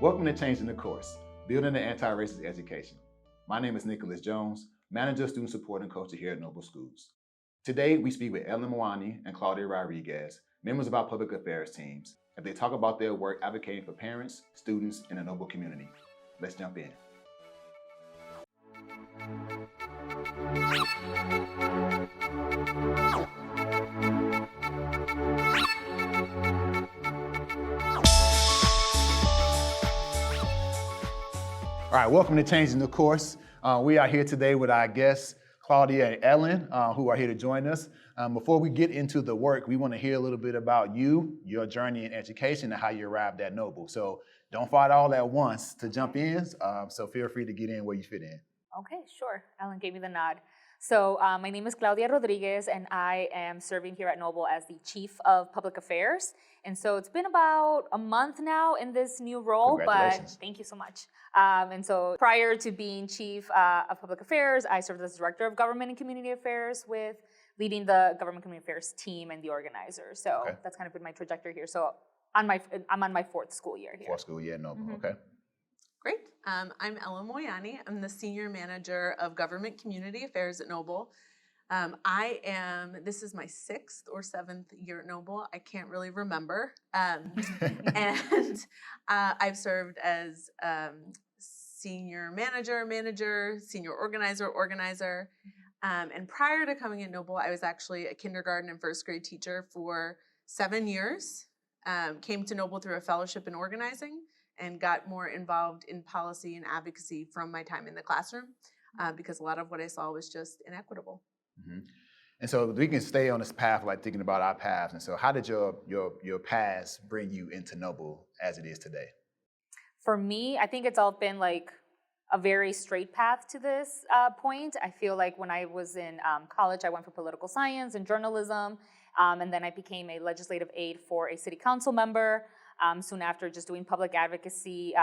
Welcome to Changing the Course, Building an Antiracist Education. My name is Nicholas Jones, Manager of Student Support and Culture here at Noble Schools. Today, we speak with Ellen Moiani and Claudia Rodriguez, members of our public affairs teams, as they talk about their work advocating for parents, students, and the Noble community. Let's jump in. All right, welcome to Changing the Course. We are here today with our guests, Claudia and Ellen, who are here to join us. Before we get into the work, we want to hear a little bit about you, your journey in education, and how you arrived at Noble. So don't fight all at once to jump in, so feel free to get in where you fit in. Okay, sure. Ellen gave me the nod. So my name is Claudia Rodriguez, and I am serving here at Noble as the Chief of Public Affairs. And so it's been about a month now in this new role, but thank you so much. And so prior to being Chief of Public Affairs, I served as Director of Government and Community Affairs with leading the Government Community Affairs team and the organizer. So that's kind of been my trajectory here. So I'm on my fourth school year here. Fourth school year, Noble, okay. Great. I'm Ellen Moiani. I'm the Senior Manager of Government Community Affairs at Noble. This is my 6th or 7th year at Noble. I can't really remember. And I've served as Senior Manager, Senior Organizer. And prior to coming at Noble, I was actually a kindergarten and first grade teacher for 7 years. Came to Noble through a fellowship in organizing and got more involved in policy and advocacy from my time in the classroom because a lot of what I saw was just inequitable. Mm-hmm. And so we can stay on this path, like thinking about our paths. And so how did your past bring you into Noble as it is today? For me, I think it's all been like a very straight path to this point. I feel like when I was in college, I went for political science and journalism, and then I became a legislative aide for a city council member. Soon after, just doing public advocacy,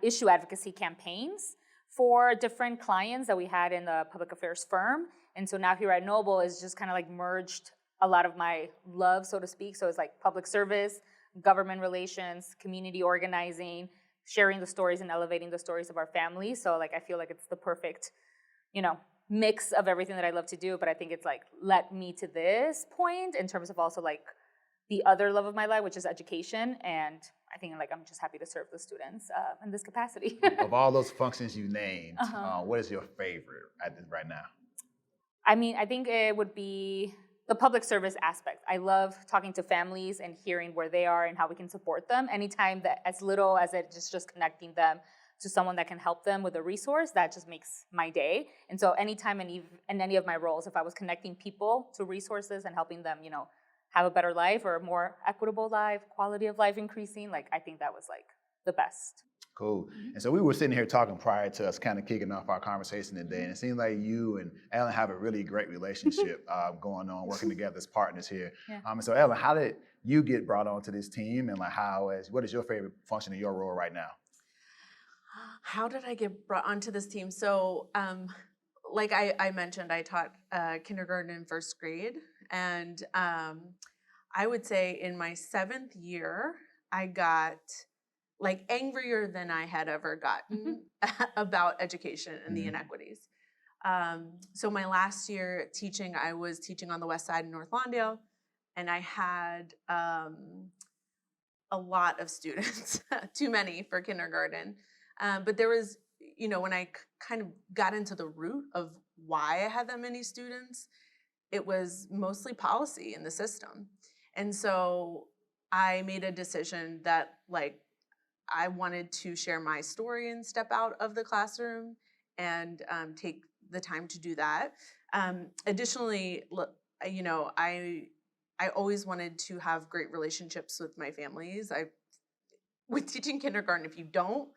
issue advocacy campaigns for different clients that we had in the public affairs firm. And so now here at Noble is just kind of like merged a lot of my love, so to speak. So it's like public service, government relations, community organizing, sharing the stories and elevating the stories of our family. So like I feel like it's the perfect, mix of everything that I love to do. But I think it's like led me to this point in terms of also like the other love of my life, which is education. And I think like I'm just happy to serve the students in this capacity. Of all those functions you named, what is your favorite right now? I mean, I think it would be the public service aspect. I love talking to families and hearing where they are and how we can support them. Anytime that, as little as it just connecting them to someone that can help them with a resource, that just makes my day. And so anytime in any of my roles, if I was connecting people to resources and helping them, have a better life or a more equitable life, quality of life increasing, like I think that was like the best. Cool. And so we were sitting here talking prior to us kind of kicking off our conversation today, and it seems like you and Ellen have a really great relationship going on, working together as partners here. Yeah. And so Ellen, how did you get brought onto this team, and like what is your favorite function in your role right now? How did I get brought onto this team? So like I mentioned, I taught kindergarten and first grade, and I would say in my 7th year, I got like angrier than I had ever gotten about education and the inequities. So my last year teaching, I was teaching on the west side in North Lawndale, and I had a lot of students, too many for kindergarten. But there was, when I kind of got into the root of why I had that many students, it was mostly policy in the system. And so I made a decision that like I wanted to share my story and step out of the classroom and take the time to do that. Additionally, I always wanted to have great relationships with my families. With teaching kindergarten, if you don't,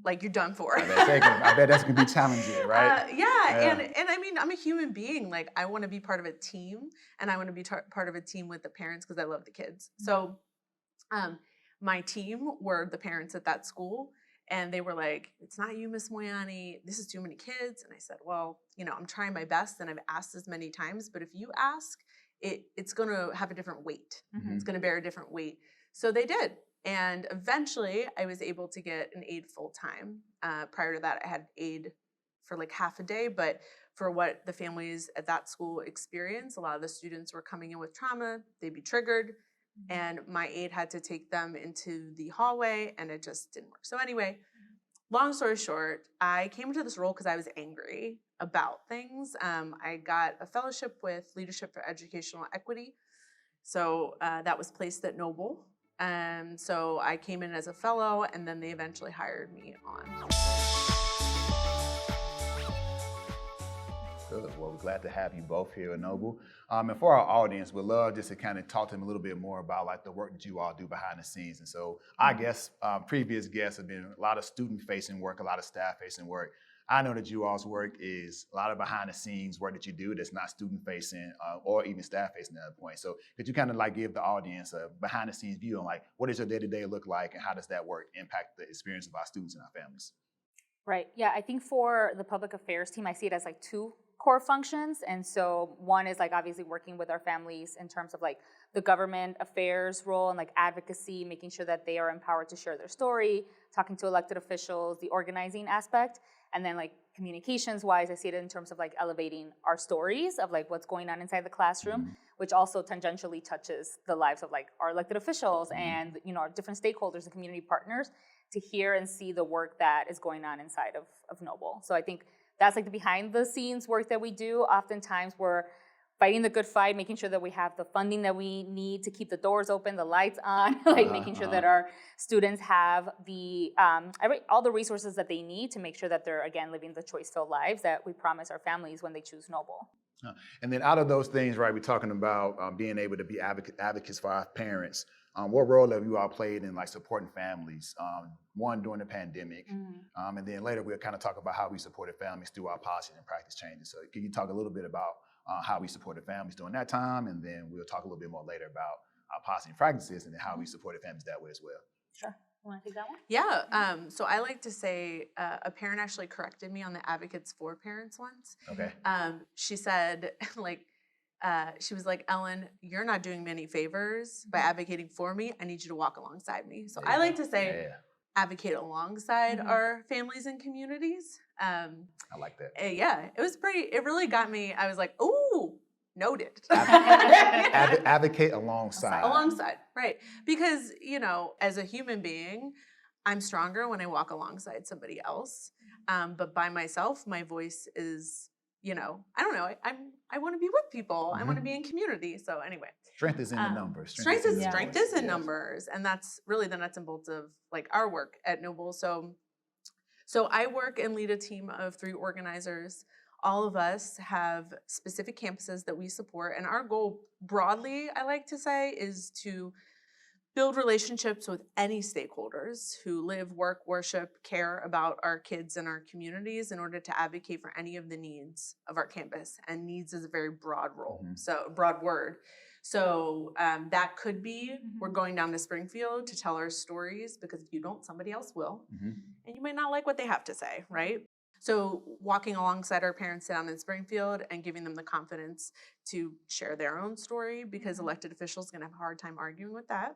like you're done for. I bet that's gonna be challenging, right? Yeah. And I mean, I'm a human being. Like I want to be part of a team, and I want to be part of a team with the parents because I love the kids. So, my team were the parents at that school, and they were like, "It's not you, Miss Moiani. This is too many kids." And I said, "Well, I'm trying my best, and I've asked as many times, but if you ask, it's going to have a different weight. Mm-hmm. It's going to bear a different weight." So they did. And eventually I was able to get an aide full time. Prior to that, I had aide for like half a day, but for what the families at that school experienced, a lot of the students were coming in with trauma, they'd be triggered, and my aide had to take them into the hallway, and it just didn't work. So anyway, long story short, I came into this role because I was angry about things. I got a fellowship with Leadership for Educational Equity. So that was placed at Noble. So I came in as a fellow, and then they eventually hired me on. Good. Well, we're glad to have you both here at Noble. And for our audience, we'd love just to kind of talk to them a little bit more about like the work that you all do behind the scenes. And so I guess previous guests have been a lot of student-facing work, a lot of staff-facing work. I know that you all's work is a lot of behind the scenes work that you do that's not student-facing or even staff-facing at that point. So could you kind of like give the audience a behind the scenes view on like what does your day-to-day look like and how does that work impact the experience of our students and our families? Right. Yeah, I think for the public affairs team, I see it as like two core functions. And so one is like obviously working with our families in terms of like the government affairs role and like advocacy, making sure that they are empowered to share their story, talking to elected officials, the organizing aspect. And then like communications wise, I see it in terms of like elevating our stories of like what's going on inside the classroom, which also tangentially touches the lives of like our elected officials and, you know, our different stakeholders and community partners to hear and see the work that is going on inside of Noble. So I think that's like the behind the scenes work that we do. Oftentimes we're fighting the good fight, making sure that we have the funding that we need to keep the doors open, the lights on, like making sure that our students have the all the resources that they need to make sure that they're, again, living the choice-filled lives that we promise our families when they choose Noble. And then out of those things, right, we're talking about being able to be advocates for our parents. What role have you all played in like supporting families? One, during the pandemic, and then later we'll kind of talk about how we supported families through our policy and practice changes. So can you talk a little bit about how we supported families during that time, and then we'll talk a little bit more later about our policy and practices and then how we supported families that way as well. Sure. You want to take that one? Yeah. So I like to say a parent actually corrected me on the Advocates for Parents once. Okay. She said, like, she was like, Ellen, you're not doing me any favors by advocating for me. I need you to walk alongside me. So I like to say, advocate alongside our families and communities. I like that. It really got me. I was like, ooh, noted. Advocate alongside. Alongside, right. Because, you know, as a human being, I'm stronger when I walk alongside somebody else. But by myself, my voice is, you know, I don't know. I want to be with people. I want to be in community. So anyway. Strength is in the numbers. Strength is in numbers. And that's really the nuts and bolts of like our work at Noble. So I work and lead a team of 3 organizers. All of us have specific campuses that we support. And our goal broadly, I like to say, is to build relationships with any stakeholders who live, work, worship, care about our kids and our communities in order to advocate for any of the needs of our campus. And needs is a very broad role, so broad word. So that could be we're going down to Springfield to tell our stories because if you don't, somebody else will. And you might not like what they have to say, right? So walking alongside our parents down in Springfield and giving them the confidence to share their own story because elected officials are going to have a hard time arguing with that.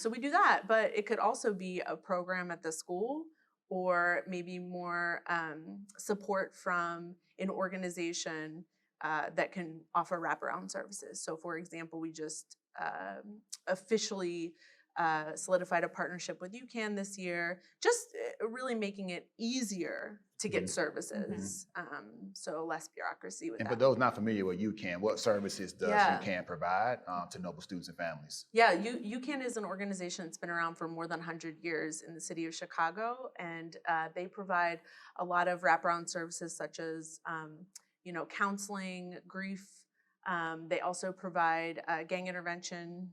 So we do that, but it could also be a program at the school or maybe more support from an organization that can offer wraparound services. So for example, we just officially solidified a partnership with UCAN this year, just really making it easier to get services, so less bureaucracy with that. And for those not familiar with UCAN, what services does UCAN provide to Noble students and families? Yeah, UCAN is an organization that's been around for more than 100 years in the city of Chicago, and they provide a lot of wraparound services such as, you know, counseling, grief. They also provide gang intervention.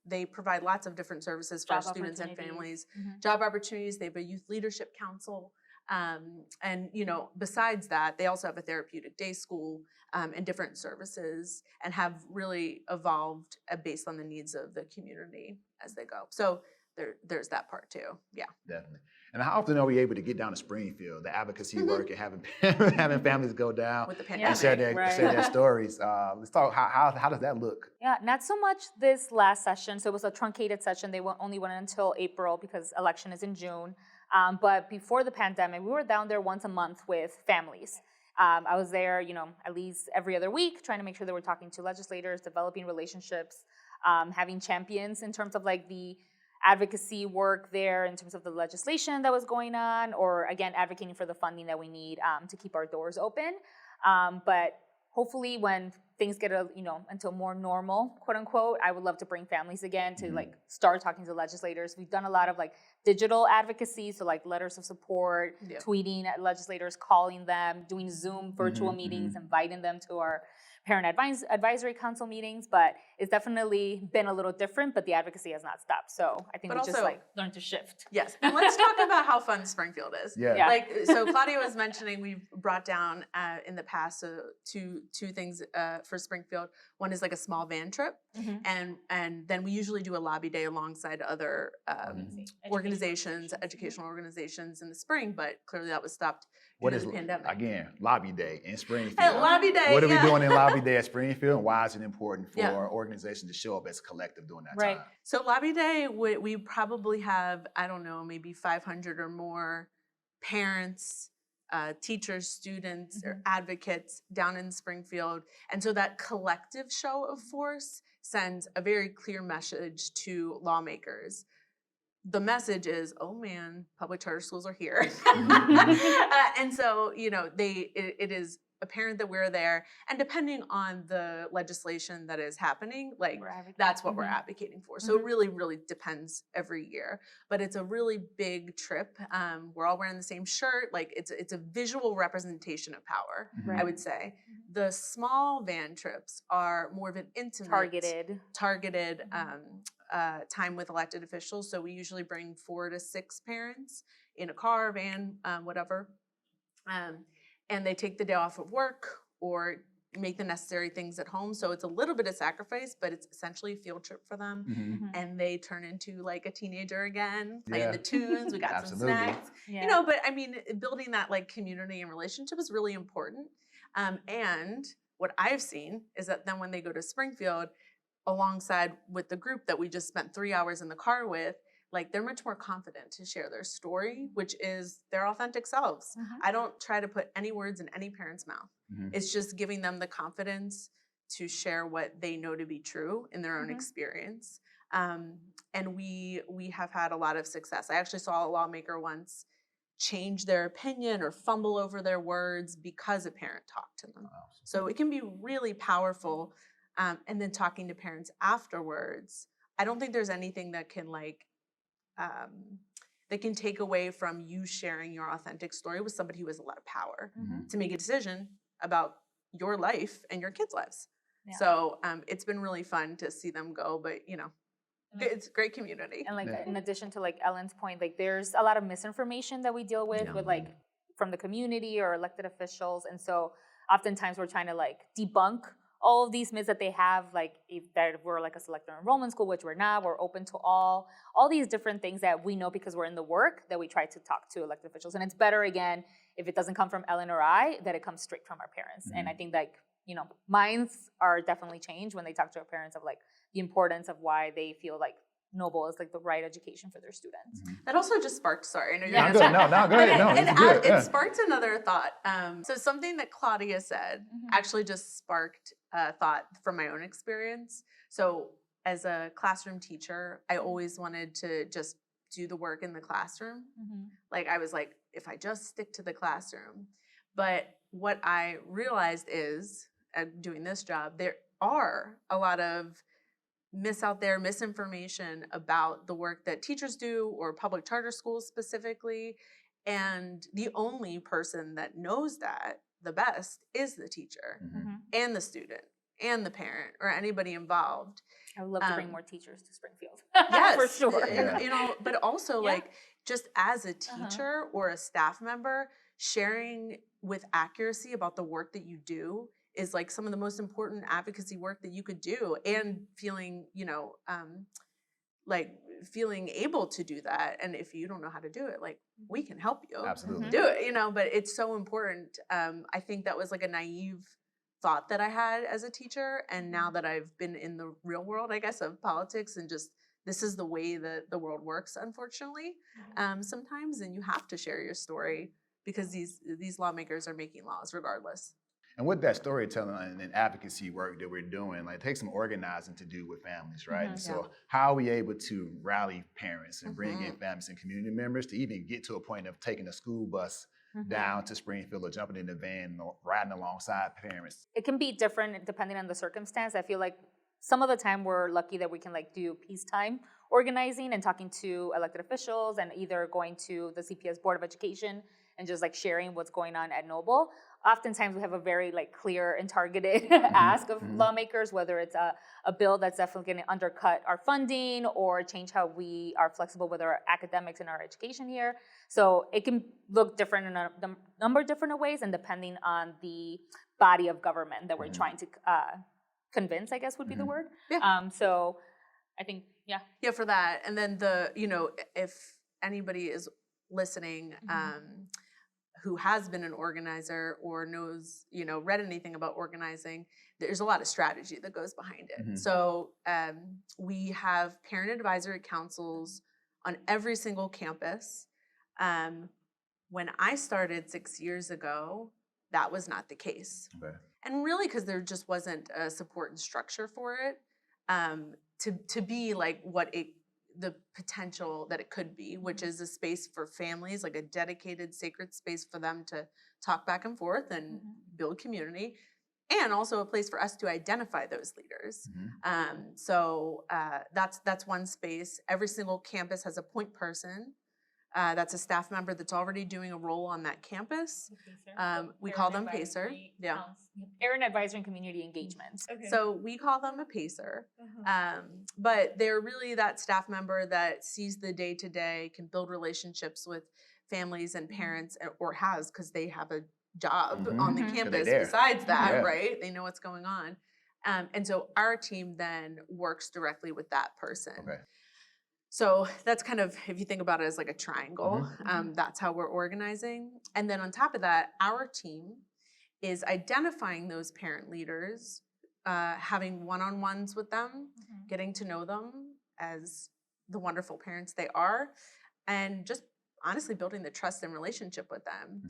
They provide lots of different services for our students and families. Job opportunities. They have a youth leadership council. And, you know, besides that, they also have a therapeutic day school and different services and have really evolved based on the needs of the community as they go. So there's that part too. Yeah. Definitely. And how often are we able to get down to Springfield, the advocacy work, and having having families go down With the and pandemic, share their right. share their stories? Let's talk. How does that look? Yeah, not so much this last session. So it was a truncated session. They only went until April because election is in June. But before the pandemic, we were down there once a month with families. I was there, at least every other week, trying to make sure that we're talking to legislators, developing relationships, having champions in terms of like the advocacy work there in terms of the legislation that was going on, or again, advocating for the funding that we need to keep our doors open. But hopefully when things get until more normal, quote unquote, I would love to bring families again to like start talking to legislators. We've done a lot of like digital advocacy, so like letters of support, tweeting at legislators, calling them, doing Zoom virtual meetings, inviting them to our parent advisory council meetings, but it's definitely been a little different, but the advocacy has not stopped. So I think we just like learned to shift. Yes, and let's talk about how fun Springfield is. Yeah. Like, so Claudia was mentioning we've brought down in the past two things for Springfield. One is like a small van trip, and then we usually do a lobby day alongside other organizations, educational organizations in the spring, but clearly that was stopped due to the pandemic. Again, lobby day in Springfield? Lobby day. What are we doing in lobby day at Springfield? And why is it important for organizations to show up as a collective during that time? So lobby day, we probably have, I don't know, maybe 500 or more parents, teachers, students, or advocates down in Springfield. And so that collective show of force sends a very clear message to lawmakers. The message is, oh man, public charter schools are here. And so, it is apparent that we're there. And depending on the legislation that is happening, like that's what we're advocating for. So it really, really depends every year. But it's a really big trip. We're all wearing the same shirt. Like it's a visual representation of power, I would say. The small van trips are more of an intimate, targeted time with elected officials. So we usually bring 4 to 6 parents in a car, van, whatever. And they take the day off of work or make the necessary things at home. So it's a little bit of sacrifice, but it's essentially a field trip for them. And they turn into like a teenager again, playing the tunes. We got some snacks, but I mean, building that like community and relationship is really important. And what I've seen is that then when they go to Springfield, alongside with the group that we just spent 3 hours in the car with, like they're much more confident to share their story, which is their authentic selves. I don't try to put any words in any parent's mouth. It's just giving them the confidence to share what they know to be true in their own experience. And we have had a lot of success. I actually saw a lawmaker once change their opinion or fumble over their words because a parent talked to them. So it can be really powerful. And then talking to parents afterwards, I don't think there's anything that can that can take away from you sharing your authentic story with somebody who has a lot of power to make a decision about your life and your kids' lives. So it's been really fun to see them go, but it's a great community. And in addition to like Ellen's point, like there's a lot of misinformation that we deal with like from the community or elected officials. And so oftentimes we're trying to like debunk all of these myths that they have, like that we're like a selective enrollment school, which we're not, we're open to all these different things that we know because we're in the work that we try to talk to elected officials. And it's better, again, if it doesn't come from Ellen or I, that it comes straight from our parents. And I think like, minds are definitely changed when they talk to our parents of like the importance of why they feel like Noble is like the right education for their students. That also just sparked, sorry. I know you're go ahead. It sparked another thought. So something that Claudia said actually just sparked a thought from my own experience. So as a classroom teacher, I always wanted to just do the work in the classroom. Like I was like, if I just stick to the classroom. But what I realized is, doing this job, there are a lot of misinformation about the work that teachers do or public charter schools specifically. And the only person that knows that the best is the teacher and the student and the parent or anybody involved. I would love to bring more teachers to Springfield. Yes, for sure. But also like just as a teacher or a staff member, sharing with accuracy about the work that you do is like some of the most important advocacy work that you could do, and feeling, like feeling able to do that. And if you don't know how to do it, like we can help you Absolutely. do it, but it's so important. I think that was like a naive thought that I had as a teacher. And now that I've been in the real world, I guess, of politics, and just this is the way that the world works, unfortunately, sometimes, and you have to share your story because these lawmakers are making laws regardless. And with that storytelling and advocacy work that we're doing, like, it takes some organizing to do with families, right? And so how are we able to rally parents and bring in families and community members to even get to a point of taking a school bus down to Springfield or jumping in the van or riding alongside parents? It can be different depending on the circumstance. I feel like some of the time we're lucky that we can like do peacetime organizing and talking to elected officials and either going to the CPS Board of Education and just like sharing what's going on at Noble. Oftentimes we have a very like clear and targeted ask of lawmakers, whether it's a bill that's definitely going to undercut our funding or change how we are flexible with our academics and our education here. So it can look different in a number of different ways, and depending on the body of government that we're trying to convince, I guess would be the word. So I think, Yeah, for that. And then if anybody is listening, who has been an organizer or knows, read anything about organizing, there's a lot of strategy that goes behind it. So we have parent advisory councils on every single campus. When I started 6 years ago, that was not the case. Okay. And really, because there just wasn't a support and structure for it to be like the potential that it could be, which is a space for families, like a dedicated sacred space for them to talk back and forth and build community, and also a place for us to identify those leaders. So that's one space. Every single campus has a point person. That's a staff member that's already doing a role on that campus. We call them PACER. Parent Advisory and Community Engagement. Okay. So we call them a PACER. But they're really that staff member that sees the day-to-day, can build relationships with families and parents, or has, because they have a job on the campus besides that, right? They know what's going on. And so our team then works directly with that person. Okay. So that's kind of, if you think about it as like a triangle, that's how we're organizing. And then on top of that, our team is identifying those parent leaders, having one-on-ones with them, getting to know them as the wonderful parents they are, and just honestly building the trust and relationship with them.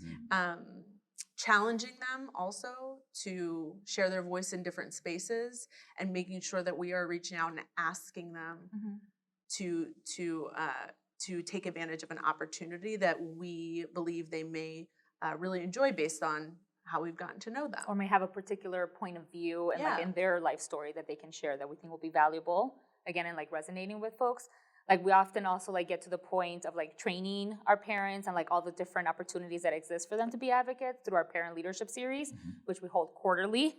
Challenging them also to share their voice in different spaces, and making sure that we are reaching out and asking them to take advantage of an opportunity that we believe they may really enjoy based on how we've gotten to know them. Or may have a particular point of view and like in their life story that they can share that we think will be valuable, again, and like resonating with folks. Like we often also like get to the point of like training our parents and like all the different opportunities that exist for them to be advocates through our parent leadership series, which we hold quarterly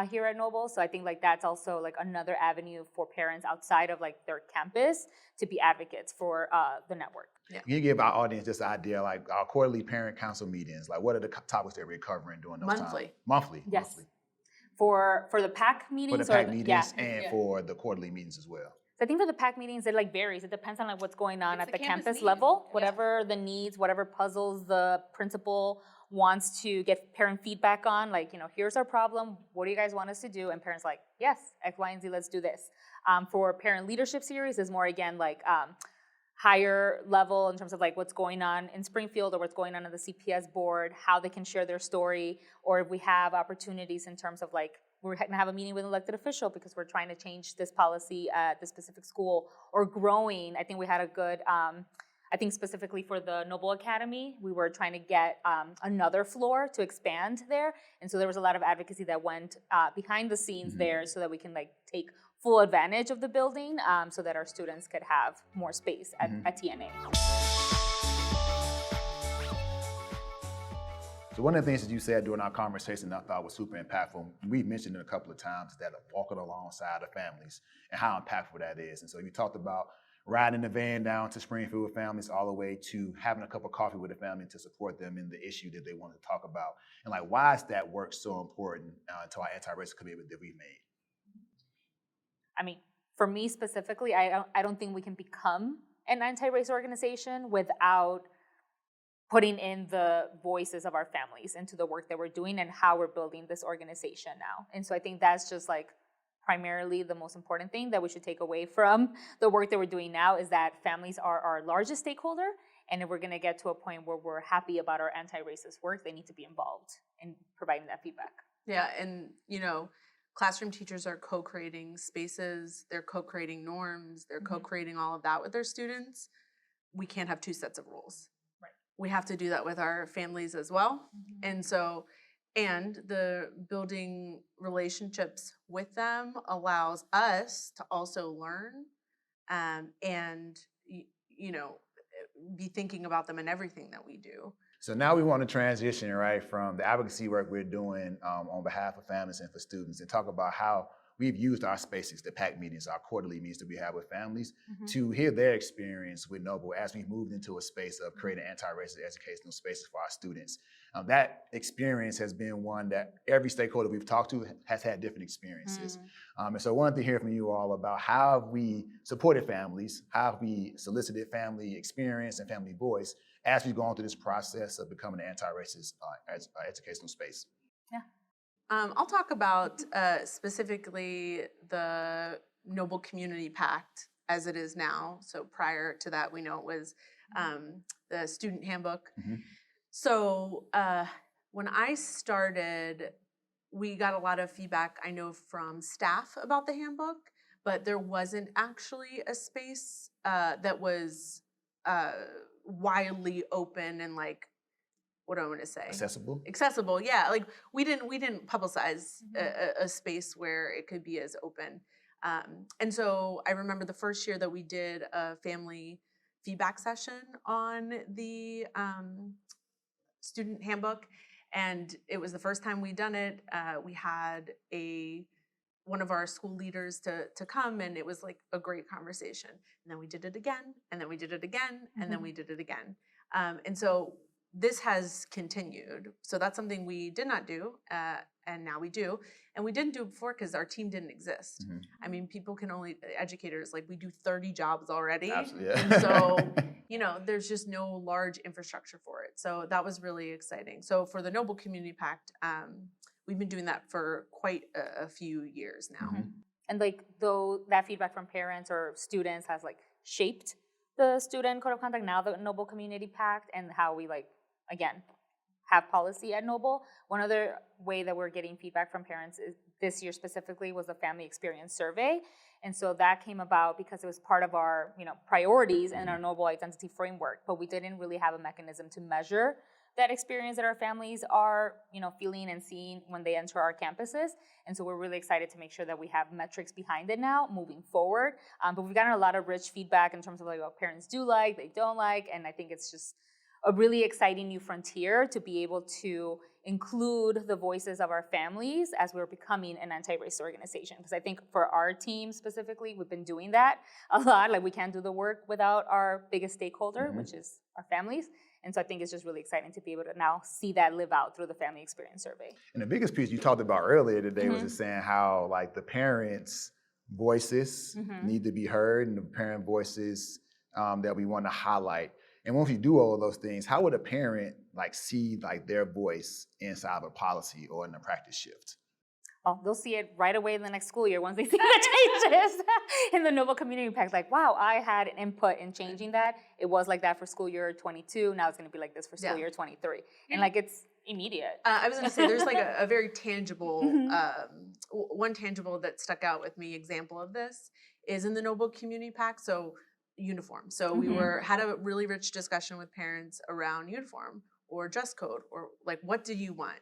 here at Noble. So I think like that's also like another avenue for parents outside of like their campus to be advocates for the network. Can you give our audience this idea, like our quarterly parent council meetings, like what are the topics that we're covering during those times? Monthly. Yes. For the PAC meetings? For the PAC meetings and for the quarterly meetings as well. So I think for the PAC meetings, it like varies. It depends on like what's going on at the campus level, whatever the needs, whatever puzzles the principal wants to get parent feedback on. Like, here's our problem. What do you guys want us to do? And parents like, yes, X, Y, and Z, let's do this. For parent leadership series is more again like higher level in terms of like what's going on in Springfield or what's going on the CPS board, how they can share their story, or if we have opportunities in terms of like, we're going to have a meeting with an elected official because we're trying to change this policy at this specific school, or growing. I think we had a good, I think specifically for the Noble Academy, we were trying to get another floor to expand there. And so there was a lot of advocacy that went behind the scenes there so that we can like take full advantage of the building so that our students could have more space at TNA. So one of the things that you said during our conversation that I thought was super impactful, we've mentioned it a couple of times, is that walking alongside of families and how impactful that is. And so you talked about riding the van down to Springfield with families, all the way to having a cup of coffee with a family to support them in the issue that they want to talk about. And like, why is that work so important to our anti-racist commitment that we've made? I mean, for me specifically, I don't think we can become an anti-race organization without putting in the voices of our families into the work that we're doing and how we're building this organization now. And so I think that's just like primarily the most important thing that we should take away from the work that we're doing now, is that families are our largest stakeholder. And if we're gonna get to a point where we're happy about our anti-racist work, they need to be involved in providing that feedback. Yeah, and classroom teachers are co-creating spaces, they're co-creating norms, they're co-creating all of that with their students. We can't have two sets of rules. Right. We have to do that with our families as well. And the building relationships with them allows us to also learn and be thinking about them in everything that we do. So now we want to transition, right, from the advocacy work we're doing on behalf of families and for students, and talk about how we've used our spaces, the PAC meetings, our quarterly meetings that we have with families, to hear their experience with Noble as we've moved into a space of creating anti-racist educational spaces for our students. That experience has been one that every stakeholder we've talked to has had different experiences. And so I wanted to hear from you all about how have we supported families, how have we solicited family experience and family voice as we've gone through this process of becoming an anti-racist educational space. Yeah. I'll talk about specifically the Noble Community Pact as it is now. So prior to that, we know it was the student handbook. So when I started, we got a lot of feedback, I know, from staff about the handbook, but there wasn't actually a space that was widely open and like, what do I want to say? Accessible, yeah. Like we didn't publicize a space where it could be as open. And so I remember the first year that we did a family feedback session on the student handbook, and it was the first time we'd done it. We had one of our school leaders to come, and it was like a great conversation. And then we did it again, and then we did it again, and then we did it again. And so this has continued. So that's something we did not do, and now we do. And we didn't do it before because our team didn't exist. I mean, educators, like we do 30 jobs already. Absolutely, yeah. And so, there's just no large infrastructure for it. So that was really exciting. So for the Noble Community Pact, we've been doing that for quite a few years now. And like, though that feedback from parents or students has like shaped the student code of conduct, now the Noble Community Pact, and how we again, have policy at Noble. One other way that we're getting feedback from parents is this year specifically was the family experience survey. And so that came about because it was part of our priorities and our Noble identity framework, but we didn't really have a mechanism to measure that experience that our families are feeling and seeing when they enter our campuses. And so we're really excited to make sure that we have metrics behind it now moving forward. But we've gotten a lot of rich feedback in terms of what parents do like, they don't like, and I think it's just a really exciting new frontier to be able to include the voices of our families as we're becoming an anti-racist organization. Because I think for our team specifically, we've been doing that a lot. Like we can't do the work without our biggest stakeholder, which is our families. And so I think it's just really exciting to be able to now see that live out through the family experience survey. And the biggest piece you talked about earlier today was just saying how the parents' voices need to be heard, and the parent voices that we want to highlight. And once you do all of those things, how would a parent see their voice inside of a policy or in a practice shift? Oh, they'll see it right away in the next school year once they see the changes in the Noble Community Pact. Like, wow, I had an input in changing that. It was like that for school year 22. Now it's going to be like this for school year 23. And it's immediate. I was going to say there's a very tangible, one tangible that stuck out with me example of this is in the Noble Community Pact. So uniform. So we had a really rich discussion with parents around uniform or dress code or what do you want?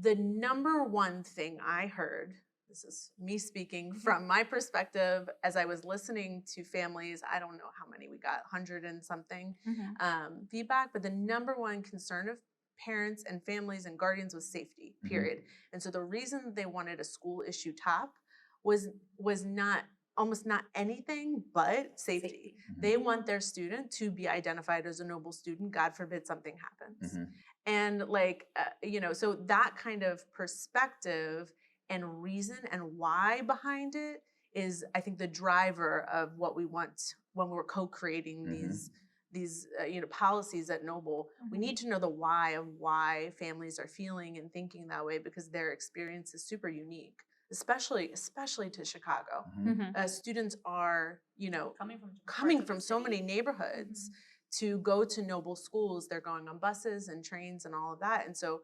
The number one thing I heard, this is me speaking from my perspective as I was listening to families, I don't know how many we got, 100 and something feedback, but the number one concern of parents and families and guardians was safety, period. And so the reason they wanted a school issue top was almost not anything but safety. They want their student to be identified as a Noble student, God forbid something happens. And so that kind of perspective and reason and why behind it is I think the driver of what we want when we're co-creating these policies at Noble. We need to know the why of why families are feeling and thinking that way, because their experience is super unique, especially to Chicago. Students are coming from so many neighborhoods to go to Noble schools. They're going on buses and trains and all of that, and so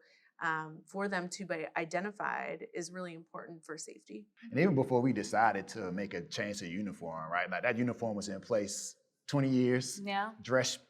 for them to be identified is really important for safety. And even before we decided to make a change to uniform, right? Like that uniform was in place 20 years. Yeah.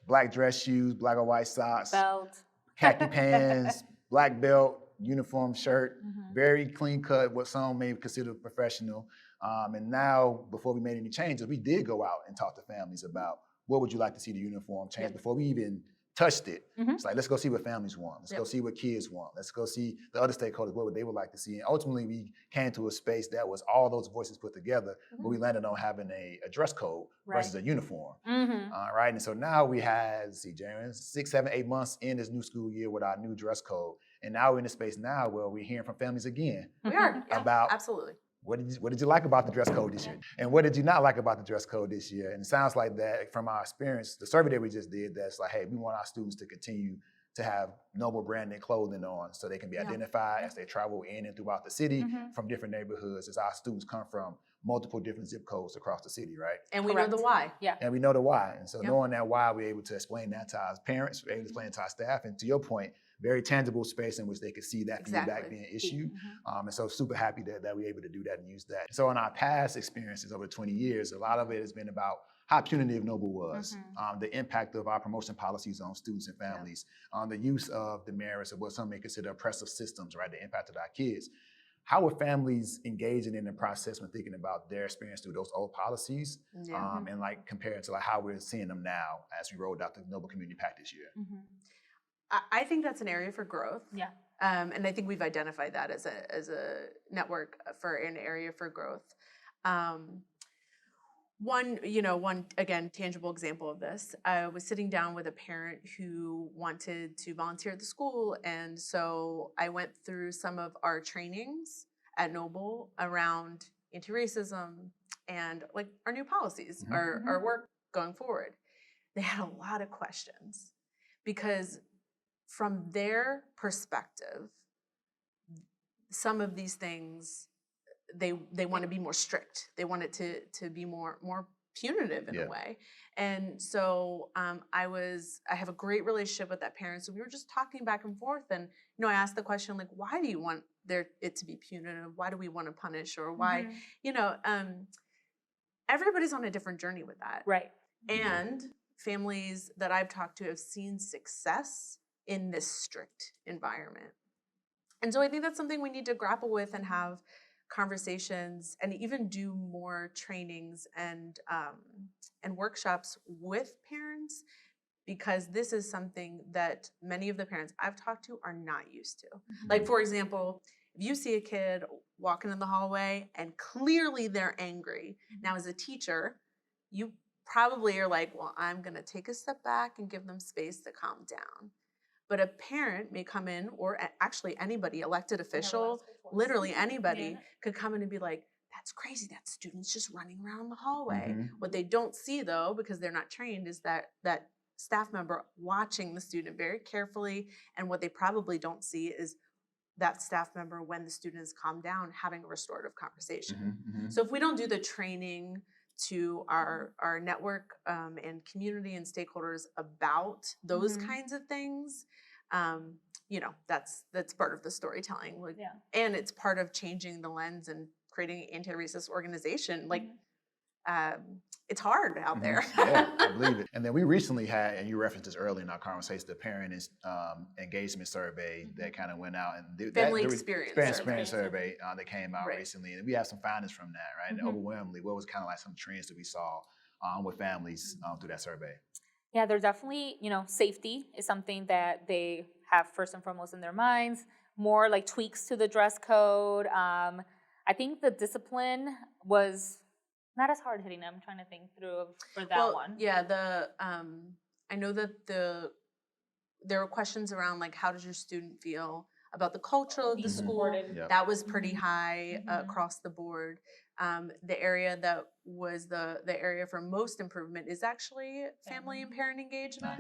Black dress shoes, black or white socks, Belt, khaki pants, black belt, uniform shirt, very clean cut, what some may consider professional. And now, before we made any changes, we did go out and talk to families about what would you like to see the uniform change before we even touched it. It's like, let's go see what families want. Let's go see what kids want. Let's go see the other stakeholders, what they would like to see. And ultimately, we came to a space that was all those voices put together, but we landed on having a dress code versus a uniform. Right. And so now we had, Jaron, 6, 7, 8 months in this new school year with our new dress code. And now we're in a space now where we're hearing from families again. We are. About absolutely. What did you like about the dress code this year? And what did you not like about the dress code this year? And it sounds like that from our experience, the survey that we just did, that's like, hey, we want our students to continue to have Noble branded clothing on so they can be identified as they travel in and throughout the city from different neighborhoods, as our students come from multiple different zip codes across the city, right? And we know the why. Yeah. And we know the why. And so knowing that why, we're able to explain that to our parents, we're able to explain it to our staff, and to your point, very tangible space in which they could see that feedback being issued. And so super happy that we're able to do that and use that. So in our past experiences over 20 years, a lot of it has been about how punitive Noble was, the impact of our promotion policies on students and families, the use of the merits of what some may consider oppressive systems, right, the impact of our kids. How are families engaging in the process when thinking about their experience through those old policies, and like compared to like how we're seeing them now as we rolled out the Noble Community Pact this year? I think that's an area for growth. Yeah. And I think we've identified that as a network for an area for growth. One again, tangible example of this, I was sitting down with a parent who wanted to volunteer at the school. And so I went through some of our trainings at Noble around anti-racism and like our new policies, our work going forward. They had a lot of questions because from their perspective, some of these things, they want to be more strict. They want it to be more punitive in a way. And so I have a great relationship with that parent. So we were just talking back and forth, and I asked the question, like, why do you want it to be punitive? Why do we want to punish? Or why, everybody's on a different journey with that. Right. And families that I've talked to have seen success in this strict environment. And so I think that's something we need to grapple with and have conversations and even do more trainings and workshops with parents, because this is something that many of the parents I've talked to are not used to. Like, for example, if you see a kid walking in the hallway and clearly they're angry, now as a teacher, you probably are like, well, I'm going to take a step back and give them space to calm down. But a parent may come in, or actually anybody, elected official, literally anybody could come in and be like, that's crazy, that student's just running around the hallway. What they don't see, though, because they're not trained, is that staff member watching the student very carefully. And what they probably don't see is that staff member, when the student is calmed down, having a restorative conversation. So if we don't do the training to our network and community and stakeholders about those kinds of things, that's part of the storytelling. And it's part of changing the lens and creating an anti-racist organization. It's hard out there. Yeah, I believe it. And then we recently had, and you referenced this earlier in our conversation, the parent engagement survey that kind of went out, and family experience survey that came out recently, and we have some findings from that, right? And overwhelmingly, what was kind of like some trends that we saw with families through that survey? Yeah, there's definitely, safety is something that they have first and foremost in their minds. More like tweaks to the dress code. I think the discipline was not as hard hitting. I'm trying to think through for that one. Yeah, I know that there were questions around like, how does your student feel about the culture of the school? That was pretty high across the board. The area that was the area for most improvement is actually family and parent engagement,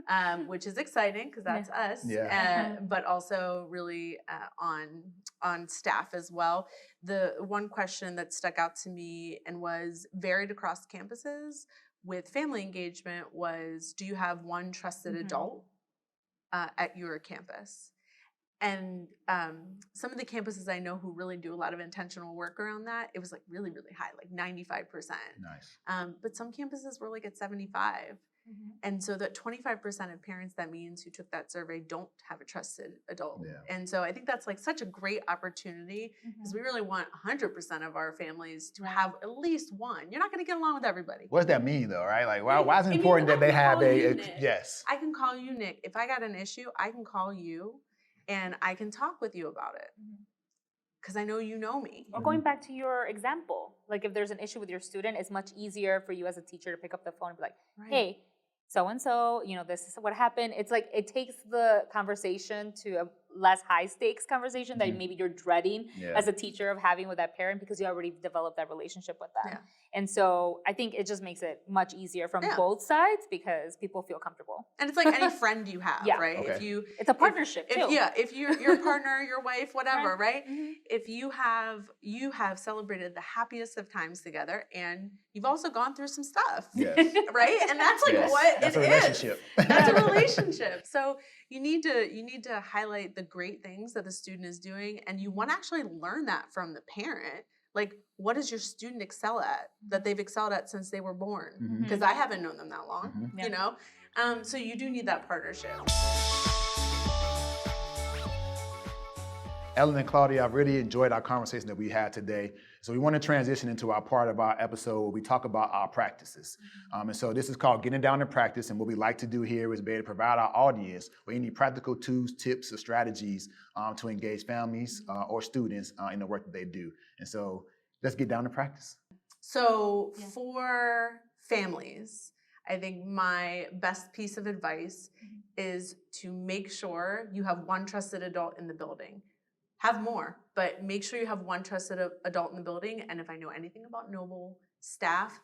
Nice. which is exciting because that's us. Yeah. But also really on staff as well. The one question that stuck out to me and was varied across campuses with family engagement was, do you have one trusted adult at your campus? And some of the campuses I know who really do a lot of intentional work around that, it was like really, really high, like 95%. Nice. But some campuses were like at 75. And so that 25% of parents, that means, who took that survey don't have a trusted adult. Yeah. And so I think that's like such a great opportunity because we really want 100% of our families to have at least one. You're not going to get along with everybody. What does that mean though, right? Like, why is it It important means that they I can have call you, a, Nick. yes. I can call you, Nick. If I got an issue, I can call you and I can talk with you about it because I know you know me. Or going back to your example, like if there's an issue with your student, it's much easier for you as a teacher to pick up the phone and be like, hey, so-and-so, this is what happened. It's like, it takes the conversation to a less high stakes conversation that maybe you're dreading as a teacher of having with that parent because you already developed that relationship with them. And so I think it just makes it much easier from both sides because people feel comfortable. And it's like any friend you have, right? Okay. If it's a partnership too. If your partner, your wife, whatever, right? If you have celebrated the happiest of times together and you've also gone through some stuff, right? And that's like what that's it a relationship. is. That's a relationship. So you need to highlight the great things that the student is doing, and you want to actually learn that from the parent. Like, what does your student excel at that they've excelled at since they were born? Because I haven't known them that long, so you do need that partnership. Ellen and Claudia, I've really enjoyed our conversation that we had today. So we want to transition into our part of our episode where we talk about our practices. And so this is called Getting Down to Practice. And what we like to do here is be able to provide our audience with any practical tools, tips, or strategies to engage families or students in the work that they do. And so let's get down to practice. So for families, I think my best piece of advice is to make sure you have one trusted adult in the building. Have more, but make sure you have one trusted adult in the building. And if I know anything about Noble staff,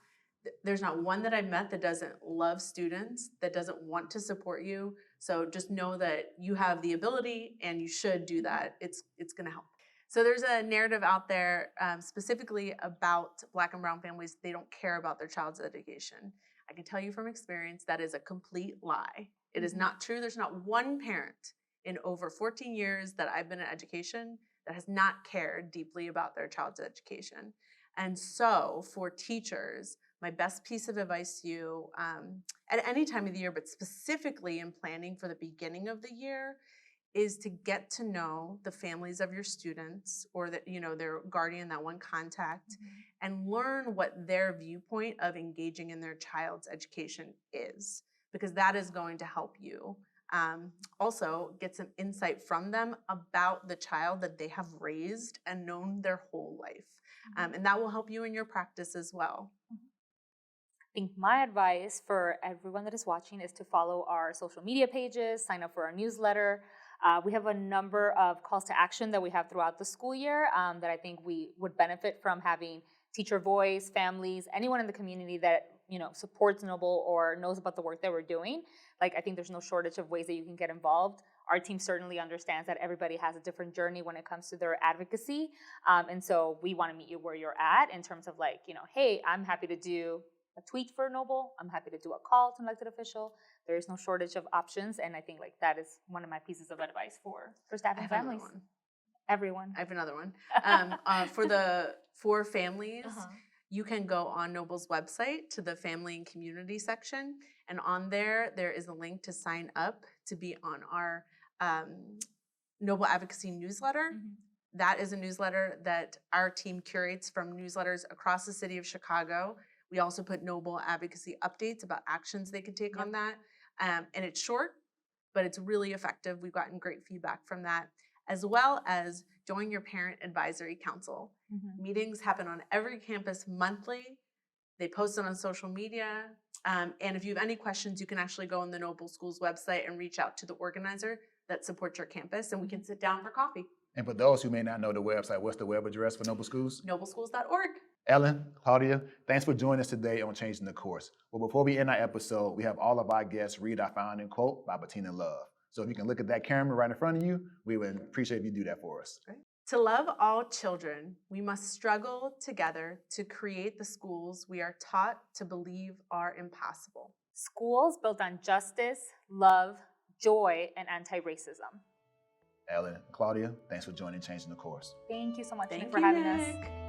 there's not one that I've met that doesn't love students, that doesn't want to support you. So just know that you have the ability and you should do that. It's going to help. So there's a narrative out there specifically about Black and brown families. They don't care about their child's education. I can tell you from experience that is a complete lie. It is not true. There's not one parent in over 14 years that I've been in education that has not cared deeply about their child's education. And so for teachers, my best piece of advice to you at any time of the year, but specifically in planning for the beginning of the year, is to get to know the families of your students or their guardian, that one contact, and learn what their viewpoint of engaging in their child's education is, because that is going to help you. Also get some insight from them about the child that they have raised and known their whole life. And that will help you in your practice as well. I think my advice for everyone that is watching is to follow our social media pages, sign up for our newsletter. We have a number of calls to action that we have throughout the school year that I think we would benefit from having teacher voice, families, anyone in the community that supports Noble or knows about the work that we're doing. Like, I think there's no shortage of ways that you can get involved. Our team certainly understands that everybody has a different journey when it comes to their advocacy. And so we want to meet you where you're at in terms of like, hey, I'm happy to do a tweet for Noble. I'm happy to do a call to an elected official. There is no shortage of options. And I think like that is one of my pieces of advice for staff and families. Everyone. I have another one. For families, you can go on Noble's website to the family and community section. And on there is a link to sign up to be on our Noble Advocacy newsletter. That is a newsletter that our team curates from newsletters across the city of Chicago. We also put Noble Advocacy updates about actions they can take on that. And it's short, but it's really effective. We've gotten great feedback from that, as well as join your parent advisory council. Meetings happen on every campus monthly. They post it on social media. And if you have any questions, you can actually go on the Noble Schools website and reach out to the organizer that supports your campus, and we can sit down for coffee. And for those who may not know the website, what's the web address for Noble Schools? Nobleschools.org. Ellen, Claudia, thanks for joining us today on Changing the Course. Well, before we end our episode, we have all of our guests read our founding quote by Bettina Love. So if you can look at that camera right in front of you, we would appreciate if you do that for us. To love all children, we must struggle together to create the schools we are taught to believe are impossible. Schools built on justice, love, joy, and anti-racism. Ellen, Claudia, thanks for joining Changing the Course. Thank you so much Thank for you, having Nick. us.